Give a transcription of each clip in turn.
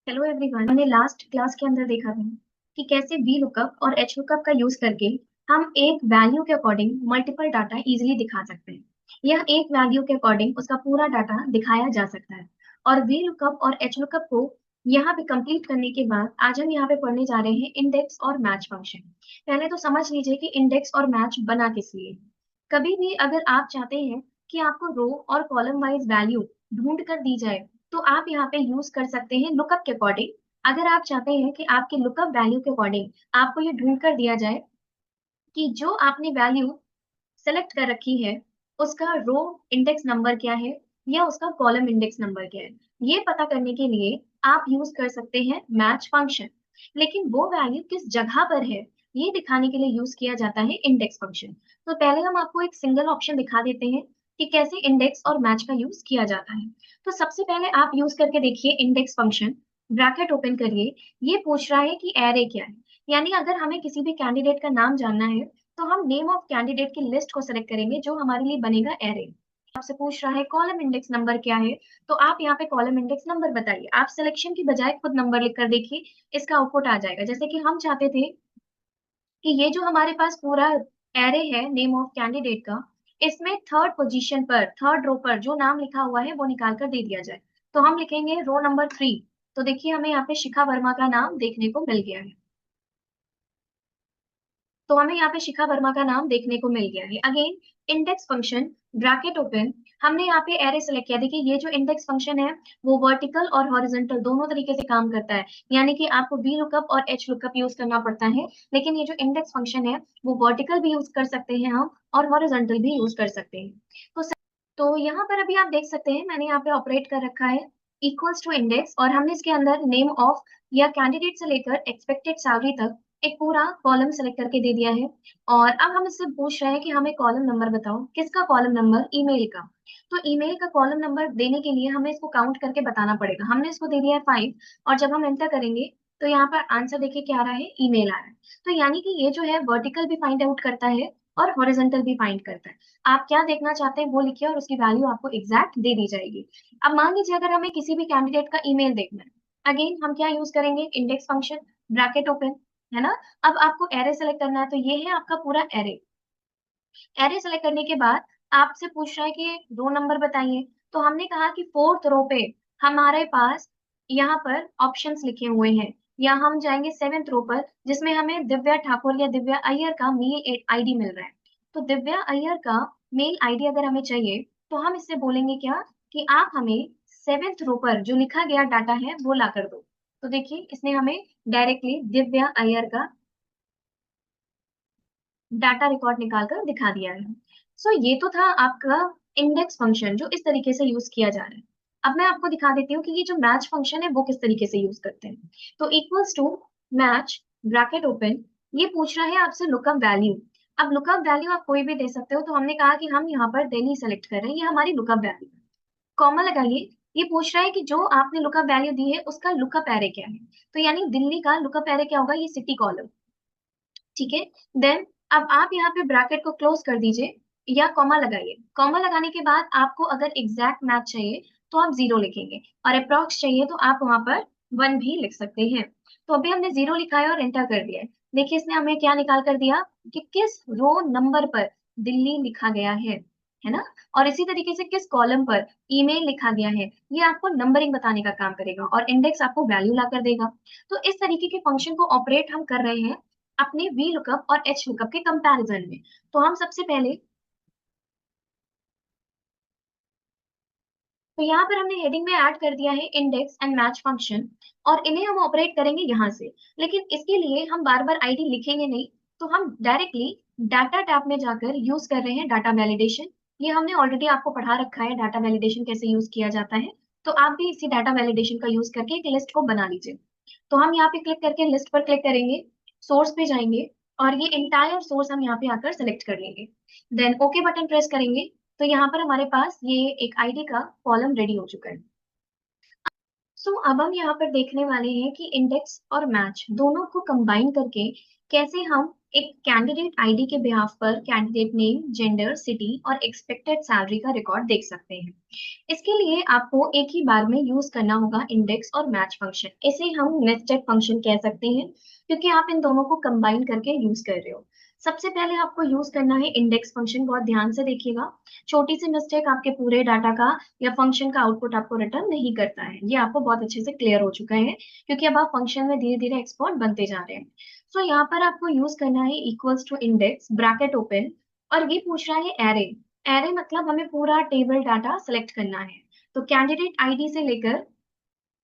Hello everyone. हमने last class के अंदर देखा था कि कैसे वी लुकअप और एच लुकअप का यूज करके हम एक वैल्यू के अकॉर्डिंग मल्टीपल डाटा इजीली दिखा सकते हैं। यह एक वैल्यू के अकॉर्डिंग उसका पूरा डाटा दिखाया जा सकता है। और वी लुकअप और एच लुकअप को यहाँ पे कंप्लीट करने के बाद आज हम यहाँ पे पढ़ने जा रहे हैं इंडेक्स और मैच फंक्शन। पहले तो समझ लीजिए कि इंडेक्स और मैच बना किस लिए। कभी भी अगर आप चाहते हैं कि आपको रो और कॉलम वाइज वैल्यू ढूंढ कर दी जाए, तो आप यहाँ पे यूज कर सकते हैं लुकअप के अकॉर्डिंग। अगर आप चाहते हैं कि आपके लुकअप वैल्यू के अकॉर्डिंग आपको ये ढूंढ कर दिया जाए कि जो आपने वैल्यू सेलेक्ट कर रखी है उसका रो इंडेक्स नंबर क्या है या उसका कॉलम इंडेक्स नंबर क्या है, ये पता करने के लिए आप यूज कर सकते हैं मैच फंक्शन। लेकिन वो वैल्यू किस जगह पर है ये दिखाने के लिए यूज किया जाता है इंडेक्स फंक्शन। तो पहले हम आपको एक सिंगल ऑप्शन दिखा देते हैं कि कैसे इंडेक्स और मैच का यूज किया जाता है। तो सबसे पहले आप यूज करके देखिए इंडेक्स फंक्शन। ब्रैकेट ओपन करिए। ये पूछ रहा है कि एरे क्या है, यानी अगर हमें किसी भी कैंडिडेट का नाम जानना है तो हम नेम ऑफ कैंडिडेट की लिस्ट को सेलेक्ट करेंगे जो हमारे लिए बनेगा एरे। आपसे पूछ रहा है कॉलम इंडेक्स नंबर क्या है, तो आप यहाँ पे कॉलम इंडेक्स नंबर बताइए। आप सिलेक्शन की बजाय खुद नंबर लिख कर देखिए, इसका आउटपुट आ जाएगा। जैसे कि हम चाहते थे कि ये जो हमारे पास पूरा एरे है नेम ऑफ कैंडिडेट का, इसमें थर्ड पोजीशन पर थर्ड रो पर जो नाम लिखा हुआ है वो निकाल कर दे दिया जाए। तो हम लिखेंगे रो नंबर 3। तो देखिए हमें यहाँ पे शिखा वर्मा का नाम देखने को मिल गया है। तो हमें यहाँ पे शिखा वर्मा का नाम देखने को मिल गया है। Again index function bracket open. हमने यहाँ पे एरे सेलेक्ट किया। देखिए ये जो इंडेक्स फंक्शन है वो वर्टिकल और हॉरिजॉन्टल दोनों तरीके से काम करता है, यानी कि आपको वी लुकअप और एच लुकअप यूज करना पड़ता है। लेकिन ये जो इंडेक्स फंक्शन है वो वर्टिकल भी यूज कर सकते हैं हम और हॉरिजॉन्टल भी यूज कर सकते हैं। तो यहाँ पर अभी आप देख सकते हैं मैंने यहाँ पे ऑपरेट कर रखा है इक्वल्स टू इंडेक्स, और हमने इसके अंदर नेम ऑफ या कैंडिडेट से लेकर एक्सपेक्टेड सैलरी तक एक पूरा कॉलम सेलेक्ट करके दे दिया है। और अब हम इससे पूछ रहे हैं कि हमें कॉलम नंबर बताओ। किसका कॉलम नंबर? ईमेल का। तो ईमेल का कॉलम नंबर देने के लिए हमें इसको काउंट करके बताना पड़ेगा। हमने इसको दे दिया है 5, और जब हम एंटर करेंगे तो यहाँ पर आंसर देखिए क्या आ रहा है, ईमेल आ रहा है। तो यानी कि ये जो है वर्टिकल भी फाइंड आउट करता है और हॉरिजॉन्टल भी फाइंड करता है। आप क्या देखना चाहते हैं वो लिखिए और उसकी वैल्यू आपको एग्जैक्ट दे दी जाएगी। अब मान लीजिए अगर हमें किसी भी कैंडिडेट का ईमेल देखना है, अगेन हम क्या यूज करेंगे, इंडेक्स फंक्शन ब्रैकेट ओपन, है ना। अब आपको एरे सेलेक्ट करना है, तो ये है आपका पूरा एरे। एरे सेलेक्ट करने के बाद आपसे पूछ रहा है कि रो नंबर बताइए। तो हमने कहा कि फोर्थ रो पे हमारे पास यहाँ पर ऑप्शंस लिखे हुए हैं, या हम जाएंगे सेवेंथ रो पर जिसमें हमें दिव्या ठाकुर या दिव्या अय्यर का मेल आईडी मिल रहा है। तो दिव्या अय्यर का मेल आईडी अगर हमें चाहिए तो हम इससे बोलेंगे क्या कि आप हमें सेवेंथ रो पर जो लिखा गया डाटा है वो ला कर दो। तो देखिए इसने हमें डायरेक्टली दिव्या अय्यर का डाटा रिकॉर्ड निकाल कर दिखा दिया है। सो ये तो था आपका इंडेक्स फंक्शन जो इस तरीके से यूज किया जा रहा है। अब मैं आपको दिखा देती हूँ कि ये जो मैच फंक्शन है वो किस तरीके से यूज करते हैं। तो equals to match bracket open, ये पूछ रहा है आपसे लुकअप वैल्यू। अब लुकअप वैल्यू आप कोई भी दे सकते हो, तो हमने कहा कि हम यहाँ पर दिल्ली सेलेक्ट कर रहे हैं, ये हमारी लुकअप वैल्यू। कॉमा लगाइए। ये पूछ रहा है कि जो आपने लुकअप वैल्यू दी है उसका लुकअप एरे क्या है। तो यानी दिल्ली का लुकअप एरे क्या होगा, ये सिटी कॉलम। ठीक है। देन अब आप यहाँ पे ब्रैकेट को क्लोज कर दीजिए या कॉमा लगाइए। कॉमा लगाने के बाद आपको अगर एग्जैक्ट मैच चाहिए तो आप 0 लिखेंगे, और अप्रॉक्स चाहिए तो आप वहां पर 1 भी लिख सकते हैं। तो अभी हमने 0 लिखा है और एंटर कर दिया है। देखिए इसने हमें क्या निकाल कर दिया कि किस रो नंबर पर दिल्ली लिखा गया है ना। और इसी तरीके से किस कॉलम पर ईमेल लिखा गया है, ये आपको नंबरिंग बताने का काम करेगा, और इंडेक्स आपको वैल्यू ला कर देगा। तो इस तरीके के फंक्शन को ऑपरेट हम कर रहे हैं अपने वी लुकअप और एच लुकअप के कंपैरिजन में। तो हम सबसे पहले, तो यहाँ पर हमने हेडिंग में ऐड कर दिया है इंडेक्स एंड मैच फंक्शन, और इन्हें हम ऑपरेट करेंगे यहाँ से। लेकिन इसके लिए हम बार बार आईडी लिखेंगे नहीं, तो हम डायरेक्टली डाटा टैब में जाकर यूज कर रहे हैं डाटा वैलिडेशन। ये हमने ऑलरेडी आपको पढ़ा रखा है डाटा वैलिडेशन कैसे यूज किया जाता है। तो आप भी इसी डाटा वैलिडेशन का यूज करके एक लिस्ट को बना लीजिए। तो हम यहाँ पे क्लिक करके लिस्ट पर क्लिक करेंगे, सोर्स पे जाएंगे, और ये इंटायर सोर्स हम यहाँ पे आकर सेलेक्ट कर लेंगे। देन ओके बटन प्रेस करेंगे, तो यहाँ पर हमारे पास ये एक आईडी का कॉलम रेडी हो चुका है। सो अब हम यहाँ पर देखने वाले हैं कि इंडेक्स और मैच दोनों को कंबाइन करके कैसे हम एक कैंडिडेट आईडी के बिहाफ पर कैंडिडेट नेम, जेंडर, सिटी और एक्सपेक्टेड सैलरी का रिकॉर्ड देख सकते हैं। इसके लिए आपको एक ही बार में यूज करना होगा इंडेक्स और मैच फंक्शन। इसे हम नेस्टेड फंक्शन कह सकते हैं क्योंकि आप इन दोनों को कंबाइन करके यूज कर रहे हो। सबसे पहले आपको यूज करना है इंडेक्स फंक्शन। बहुत ध्यान से देखिएगा, छोटी सी मिस्टेक आपके पूरे डाटा का या फंक्शन का आउटपुट आपको रिटर्न नहीं करता है। ये आपको बहुत अच्छे से क्लियर हो चुका है क्योंकि अब आप फंक्शन में धीरे धीरे एक्सपर्ट बनते जा रहे हैं। सो यहाँ पर आपको यूज करना है equals to index bracket open, और ये पूछ रहा है एरे। एरे मतलब हमें पूरा टेबल डाटा सेलेक्ट करना है। तो कैंडिडेट आईडी से लेकर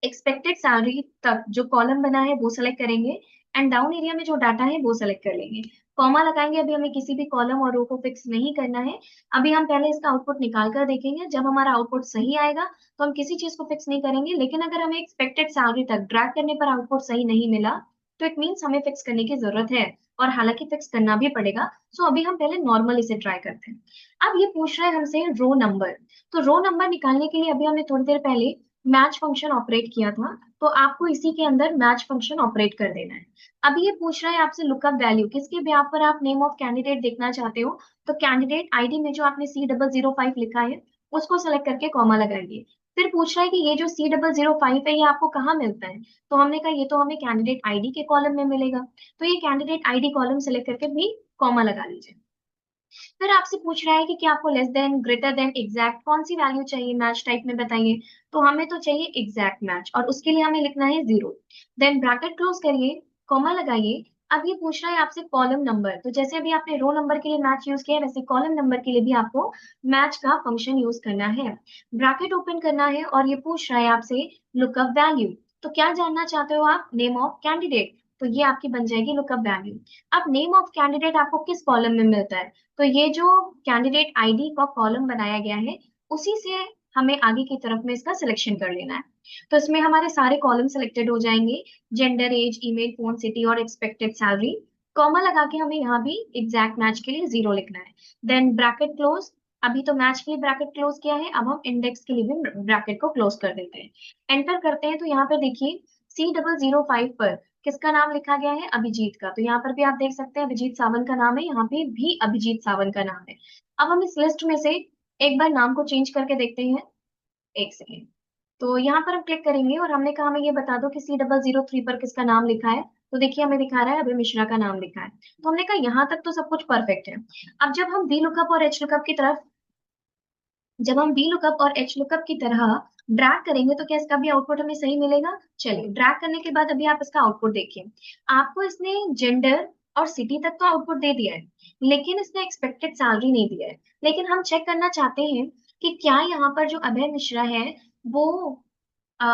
एक्सपेक्टेड सैलरी तक जो कॉलम बना है वो सेलेक्ट करेंगे, एंड डाउन एरिया में जो डाटा है वो सेलेक्ट कर लेंगे। कॉमा लगाएंगे, अभी हमें किसी भी कॉलम और रो को फिक्स नहीं करना है। अभी हम पहले इसका आउटपुट निकाल कर देखेंगे। जब हमारा आउटपुट सही आएगा तो हम किसी चीज को फिक्स नहीं करेंगे, लेकिन अगर हमें एक्सपेक्टेड सैलरी तक ड्रैग करने पर आउटपुट सही नहीं मिला तो इट मीन्स हमें फिक्स करने की जरूरत है, और हालांकि फिक्स करना भी पड़ेगा। सो अभी हम पहले नॉर्मल इसे ट्राई करते हैं। अब ये पूछ रहा है हमसे रो नंबर। तो रो नंबर निकालने के लिए अभी हमने थोड़ी देर पहले मैच फंक्शन ऑपरेट किया था, तो आपको इसी के अंदर मैच फंक्शन ऑपरेट कर देना है। अभी ये पूछ रहा है आपसे लुकअप वैल्यू, किसके ब्याह पर आप नेम ऑफ कैंडिडेट देखना चाहते हो। तो कैंडिडेट आईडी में जो आपने C005 लिखा है उसको सेलेक्ट करके कॉमा लगाइए। फिर पूछ रहा है कि ये जो C005 है ये आपको कहाँ मिलता है। तो हमने कहा ये तो हमें कैंडिडेट आईडी के कॉलम में मिलेगा, तो ये कैंडिडेट आईडी कॉलम सेलेक्ट करके भी कॉमा लगा लीजिए। फिर आपसे पूछ रहा है कि क्या आपको less than, greater than, exact कौन सी वैल्यू चाहिए मैच टाइप में बताइए। तो हमें तो चाहिए एग्जैक्ट मैच, और उसके लिए हमें लिखना है 0। देन ब्रैकेट क्लोज करिए, कॉमा लगाइए। अब ये पूछ रहा है आपसे कॉलम नंबर। तो जैसे अभी आपने रो नंबर के लिए मैच यूज किया है वैसे कॉलम नंबर के लिए भी आपको मैच का फंक्शन यूज करना है। ब्रैकेट ओपन करना है और ये पूछ रहा है आपसे लुकअप वैल्यू। तो क्या जानना चाहते हो आप, नेम ऑफ कैंडिडेट। तो ये आपकी बन जाएगी लुकअप वैल्यू। अब नेम ऑफ कैंडिडेट आपको किस कॉलम में मिलता है। तो ये जो कैंडिडेट आईडी का कॉलम बनाया गया है उसी से हमें आगे की तरफ में इसका सिलेक्शन कर लेना है। तो इसमें हमारे सारे कॉलम सिलेक्टेड हो जाएंगे, gender, age, email, phone, city और एक्सपेक्टेड सैलरी। कॉमा लगा के हमें यहाँ भी एग्जैक्ट मैच के लिए 0 लिखना है। Then bracket close. अभी तो मैच के लिए ब्रैकेट क्लोज किया है, अब हम इंडेक्स के लिए भी ब्रैकेट को क्लोज कर देते हैं। एंटर करते हैं तो यहाँ पर देखिए C005 पर किसका नाम लिखा गया है, अभिजीत का। तो यहाँ पर भी आप देख सकते हैं अभिजीत सावंत का नाम है, यहाँ पे भी अभिजीत सावंत का नाम है। अब हम इस लिस्ट में से एक बार नाम को चेंज करके देखते हैं। एक सेकेंड। तो यहाँ पर हम क्लिक करेंगे और हमने कहा हमें ये बता दो कि C003 पर किसका नाम लिखा है। तो देखिए हमें दिखा रहा है अभय मिश्रा का नाम लिखा है। तो हमने कहा यहाँ तक तो सब कुछ परफेक्ट है। अब जब हम वी लुकअप और एच लुकअप की तरह ड्रैग करेंगे तो क्या इसका भी आउटपुट हमें सही मिलेगा। चलिए ड्रैग करने के बाद अभी आप इसका आउटपुट देखिए। आपको इसने जेंडर और सिटी तक तो आउटपुट दे दिया है, लेकिन इसने एक्सपेक्टेड सैलरी नहीं दिया है। लेकिन हम चेक करना चाहते हैं कि क्या यहाँ पर जो अभय मिश्रा है वो आ,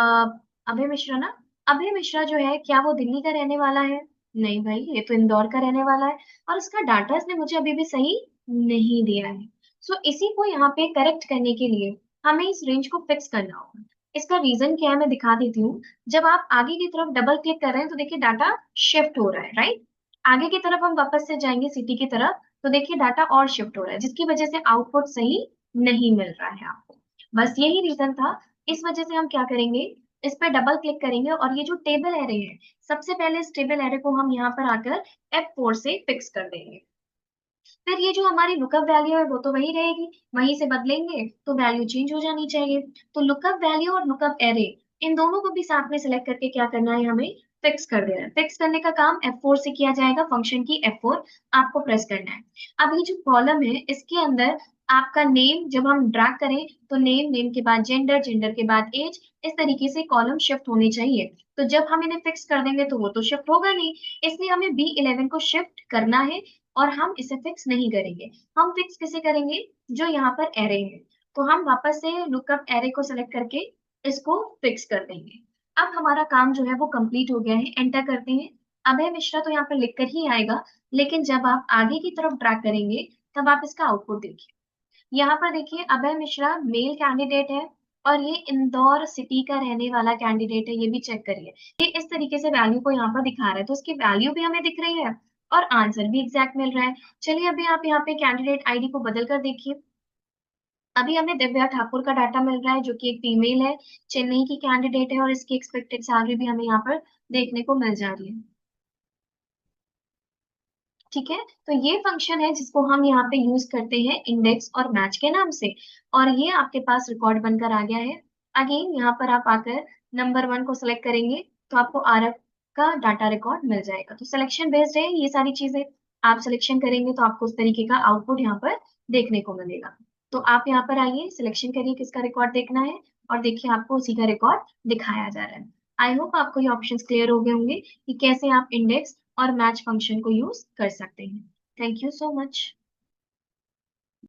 अभय मिश्रा ना, अभय मिश्रा जो है क्या वो दिल्ली का रहने वाला है। नहीं भाई, ये तो इंदौर का रहने वाला है, और इसका डाटा इसने मुझे अभी भी सही नहीं दिया है। सो इसी को यहाँ पे करेक्ट करने के लिए हमें इस रेंज को फिक्स करना होगा। इसका रीजन क्या है मैं दिखा देती हूँ। जब आप आगे की तरफ डबल क्लिक कर रहे हैं तो देखिए डाटा शिफ्ट हो रहा है, राइट। आगे की तरफ हम वापस से जाएंगे सिटी की तरफ तो देखिए डाटा और शिफ्ट हो रहा है, जिसकी वजह से आउटपुट सही नहीं मिल रहा है आपको। बस यही रीजन था। इस वजह से हम क्या करेंगे, इस पे डबल क्लिक करेंगे और ये जो टेबल एरे है सबसे पहले इस टेबल एरे को हम यहाँ पर आकर F4 से फिक्स कर देंगे। फिर ये जो हमारी लुकअप वैल्यू है वो तो वही रहेगी, वहीं से बदलेंगे तो वैल्यू चेंज हो जानी चाहिए। तो लुकअप वैल्यू और लुकअप एरे इन दोनों को भी साथ में सिलेक्ट करके क्या करना है, हमें फिक्स कर देना है। फिक्स करने का काम F4 से किया जाएगा, फंक्शन की F4 आपको प्रेस करना है। अब ये जो कॉलम है इसके अंदर आपका नेम जब हम ड्रैग करें तो नेम, नेम के बाद जेंडर, जेंडर के बाद एज, इस तरीके से कॉलम शिफ्ट होने चाहिए। तो जब हम इन्हें फिक्स कर देंगे तो वो तो शिफ्ट होगा नहीं, इसलिए हमें B11 को शिफ्ट करना है और हम इसे फिक्स नहीं करेंगे। हम फिक्स किसे करेंगे, जो यहाँ पर एरे है। तो हम वापस से लुकअप एरे को सेलेक्ट करके इसको फिक्स कर देंगे। अब हमारा काम जो है वो कंप्लीट हो गया है। एंटर करते हैं। अभय मिश्रा तो यहाँ पर लिख कर ही आएगा, लेकिन जब आप आगे की तरफ ड्रैग करेंगे तब आप इसका आउटपुट देखिए। यहाँ पर देखिए अभय मिश्रा मेल कैंडिडेट है और ये इंदौर सिटी का रहने वाला कैंडिडेट है, ये भी चेक करिए। ये इस तरीके से वैल्यू को यहाँ पर दिखा रहा है, तो उसकी वैल्यू भी हमें दिख रही है और आंसर भी एग्जैक्ट मिल रहा है। चलिए अभी आप यहाँ पे कैंडिडेट आईडी को बदल कर देखिए। अभी हमें दिव्या ठाकुर का डाटा मिल रहा है जो कि एक फीमेल है, चेन्नई की कैंडिडेट है, और इसकी एक्सपेक्टेड सैलरी भी हमें यहाँ पर देखने को मिल जा रही है। ठीक है। तो ये फंक्शन है जिसको हम यहाँ पे यूज करते हैं इंडेक्स और मैच के नाम से, और ये आपके पास रिकॉर्ड बनकर आ गया है। अगेन यहाँ पर आप आकर नंबर 1 को सिलेक्ट करेंगे तो आपको आरएफ का डाटा रिकॉर्ड मिल जाएगा। तो सिलेक्शन बेस्ड है ये सारी चीजें, आप सिलेक्शन करेंगे तो आपको उस तरीके का आउटपुट यहाँ पर देखने को मिलेगा। तो आप यहाँ पर आइए, सिलेक्शन करिए किसका रिकॉर्ड देखना है, और देखिए आपको उसी का रिकॉर्ड दिखाया जा रहा है। आई होप आपको ये ऑप्शंस क्लियर हो गए होंगे कि कैसे आप इंडेक्स और मैच फंक्शन को यूज कर सकते हैं। Thank you so much.